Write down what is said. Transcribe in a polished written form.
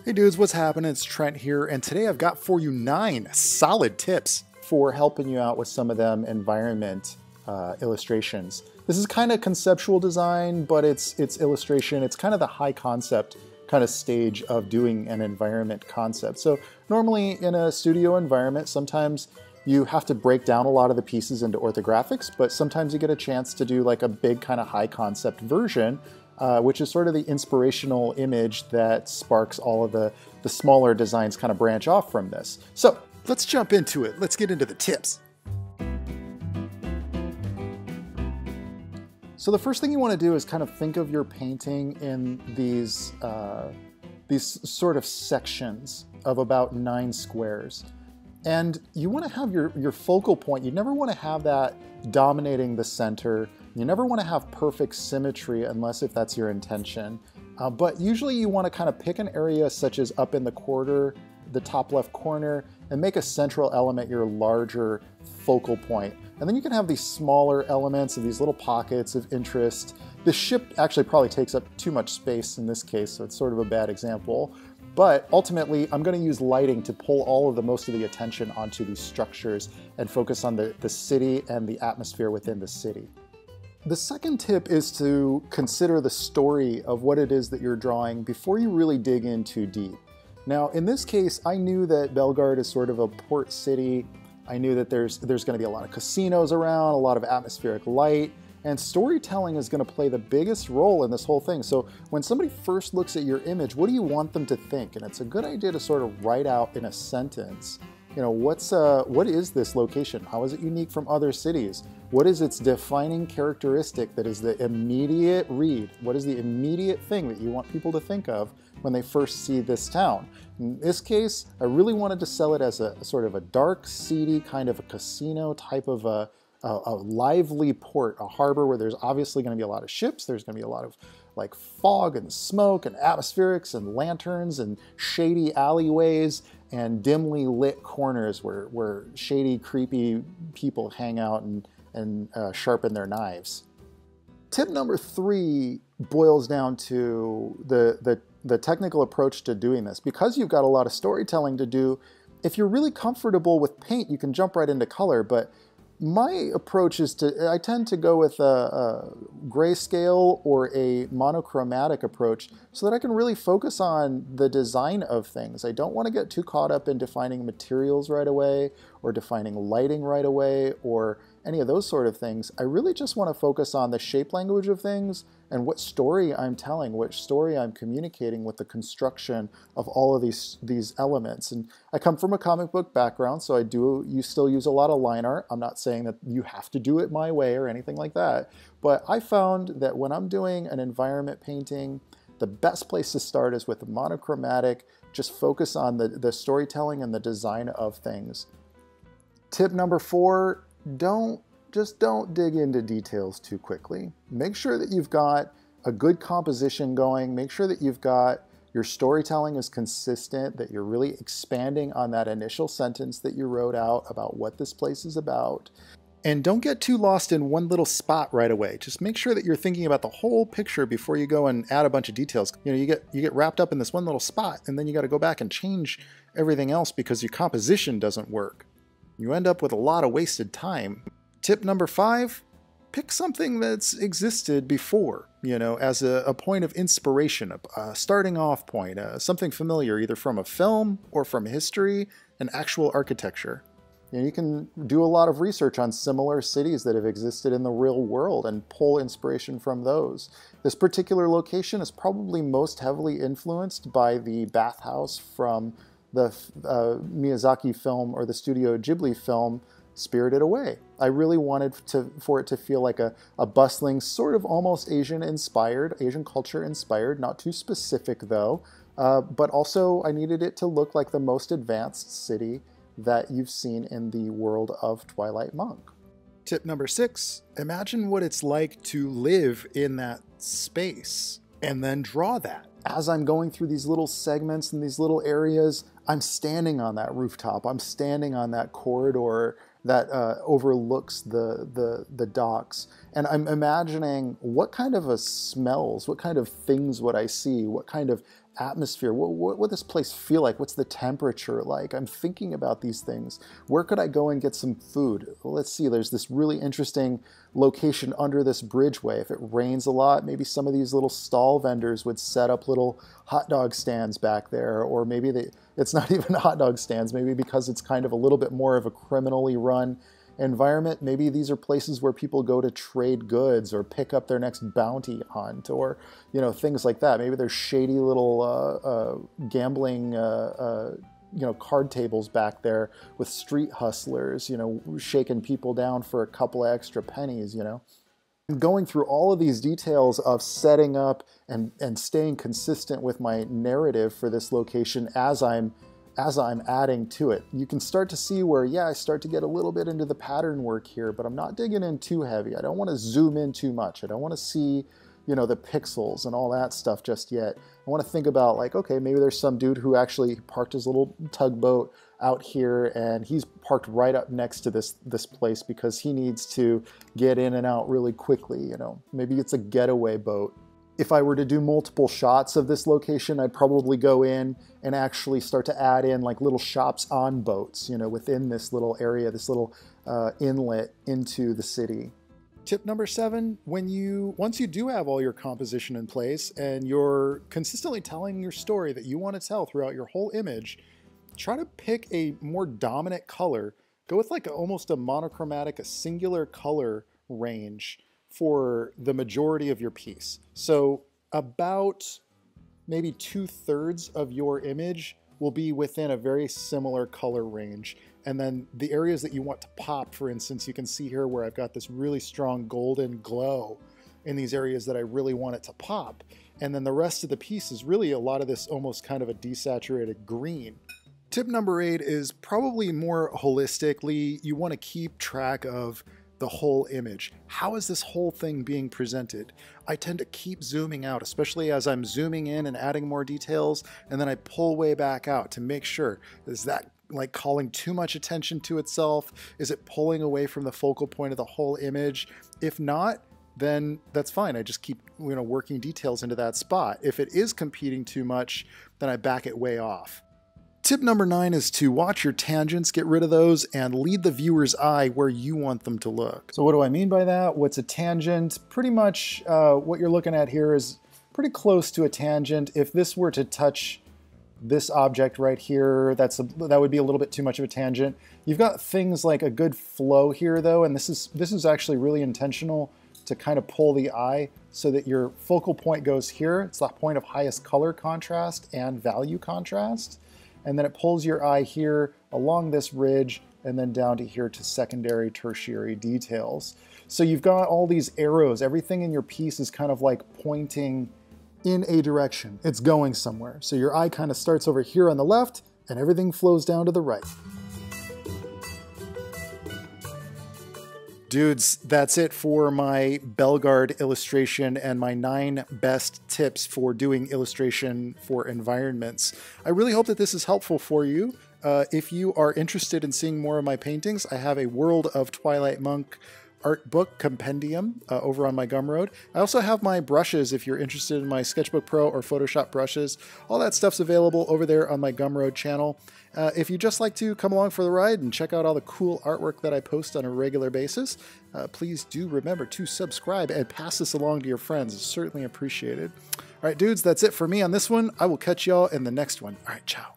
Hey dudes, what's happening? It's Trent here, and today I've got for you 9 solid tips for helping you out with some of them environment illustrations. This is kind of conceptual design, but it's illustration. It's kind of the high concept kind of stage of doing an environment concept. So normally in a studio environment, sometimes you have to break down a lot of the pieces into orthographics, but sometimes you get a chance to do like a big kind of high concept version, which is sort of the inspirational image that sparks all of the smaller designs kind of branch off from this. So let's jump into it. Let's get into the tips. So the first thing you want to do is kind of think of your painting in these sort of sections of about 9 squares. And you want to have your focal point. You never want to have that dominating the center. You never want to have perfect symmetry unless if that's your intention. But usually you want to kind of pick an area such as up in the quarter, the top left corner, and make a central element your larger focal point. And then you can have these smaller elements of these little pockets of interest. The ship actually probably takes up too much space in this case, so it's sort of a bad example. But ultimately, I'm going to use lighting to pull all of most of the attention onto these structures and focus on the city and the atmosphere within the city. The second tip is to consider the story of what it is that you're drawing before you really dig in too deep. Now, in this case, I knew that Belgard is sort of a port city. I knew that there's going to be a lot of casinos around, a lot of atmospheric light, and storytelling is going to play the biggest role in this whole thing. So when somebody first looks at your image, what do you want them to think? And it's a good idea to sort of write out in a sentence, you know, what is this location? How is it unique from other cities? What is its defining characteristic that is the immediate read? What is the immediate thing that you want people to think of when they first see this town? In this case, I really wanted to sell it as a sort of a dark, seedy kind of a casino type of a lively port, a harbor where there's obviously going to be a lot of ships. There's going to be a lot of like fog and smoke and atmospherics and lanterns and shady alleyways and dimly lit corners where shady, creepy people hang out and sharpen their knives. Tip number 3 boils down to the technical approach to doing this. Because you've got a lot of storytelling to do, if you're really comfortable with paint, you can jump right into color, but my approach is I tend to go with a grayscale or a monochromatic approach so that I can really focus on the design of things. I don't want to get too caught up in defining materials right away or defining lighting right away or any of those sort of things. I really just want to focus on the shape language of things and what story I'm telling, which story I'm communicating with the construction of all of these elements. And I come from a comic book background, so you still use a lot of line art. I'm not saying that you have to do it my way or anything like that, but I found that when I'm doing an environment painting, the best place to start is with a monochromatic, just focus on the storytelling and the design of things. Tip number 4, don't dig into details too quickly. Make sure that you've got a good composition going. Make sure that you've got your storytelling is consistent, that you're really expanding on that initial sentence that you wrote out about what this place is about. And don't get too lost in one little spot right away. Just make sure that you're thinking about the whole picture before you go and add a bunch of details. You know, you get wrapped up in this one little spot, and then you got to go back and change everything else because your composition doesn't work. You end up with a lot of wasted time. Tip number 5, pick something that's existed before, you know, as a point of inspiration, a starting off point, something familiar either from a film or from history and actual architecture. You know, you can do a lot of research on similar cities that have existed in the real world and pull inspiration from those. This particular location is probably most heavily influenced by the bathhouse from the Miyazaki film or the Studio Ghibli film Spirited Away. I really wanted for it to feel like a bustling, sort of almost Asian culture inspired, not too specific though, but also I needed it to look like the most advanced city that you've seen in the world of Twilight Monk. Tip number 6, imagine what it's like to live in that space and then draw that. As I'm going through these little segments and these little areas, I'm standing on that rooftop, I'm standing on that corridor that overlooks the docks. And I'm imagining what kind of smells, what kind of things would I see, what kind of atmosphere? What would this place feel like? What's the temperature like? I'm thinking about these things. Where could I go and get some food? Well, let's see, there's this really interesting location under this bridgeway. If it rains a lot, maybe some of these little stall vendors would set up little hot dog stands back there, or maybe it's not even hot dog stands, maybe because it's kind of a little bit more of a criminally run environment. Maybe these are places where people go to trade goods or pick up their next bounty hunt, or things like that. Maybe there's shady little gambling card tables back there with street hustlers shaking people down for a couple of extra pennies. Going through all of these details of setting up and staying consistent with my narrative for this location as I'm adding to it. You can start to see where, I start to get a little bit into the pattern work here, but I'm not digging in too heavy. I don't want to zoom in too much. I don't want to see, the pixels and all that stuff just yet. I want to think about like, okay, maybe there's some dude who actually parked his little tugboat out here and he's parked right up next to this place because he needs to get in and out really quickly. Maybe it's a getaway boat. If I were to do multiple shots of this location, I'd probably go in and actually start to add in like little shops on boats, within this little area, this little inlet into the city. Tip number 7, once you do have all your composition in place and you're consistently telling your story that you want to tell throughout your whole image, try to pick a more dominant color. Go with like almost a monochromatic, a singular color range for the majority of your piece. So about maybe 2/3 of your image will be within a very similar color range. And then the areas that you want to pop, for instance, you can see here where I've got this really strong golden glow in these areas that I really want it to pop. And then the rest of the piece is really a lot of this almost kind of a desaturated green. Tip number 8 is probably more holistically, you want to keep track of the whole image. How is this whole thing being presented? I tend to keep zooming out, especially as I'm zooming in and adding more details, and then I pull way back out to make sure, is that like calling too much attention to itself? Is it pulling away from the focal point of the whole image? If not, then that's fine. I just keep working details into that spot. If it is competing too much, then I back it way off. Tip number 9 is to watch your tangents, get rid of those, and lead the viewer's eye where you want them to look. So what do I mean by that? What's a tangent? Pretty much what you're looking at here is pretty close to a tangent. If this were to touch this object right here, that would be a little bit too much of a tangent. You've got things like a good flow here though, and this is actually really intentional to kind of pull the eye so that your focal point goes here. It's the point of highest color contrast and value contrast. And then it pulls your eye here along this ridge and then down to here to secondary, tertiary details. So you've got all these arrows. Everything in your piece is kind of like pointing in a direction. It's going somewhere. So your eye kind of starts over here on the left and everything flows down to the right. Dudes, that's it for my Bellegarde illustration and my 9 best tips for doing illustration for environments. I really hope that this is helpful for you. If you are interested in seeing more of my paintings, I have a World of Twilight Monk art book compendium over on my Gumroad. I also have my brushes if you're interested in my Sketchbook Pro or Photoshop brushes. All that stuff's available over there on my Gumroad channel. If you'd just like to come along for the ride and check out all the cool artwork that I post on a regular basis, please do remember to subscribe and pass this along to your friends. It's certainly appreciated. All right, dudes, that's it for me on this one. I will catch y'all in the next one. All right, ciao.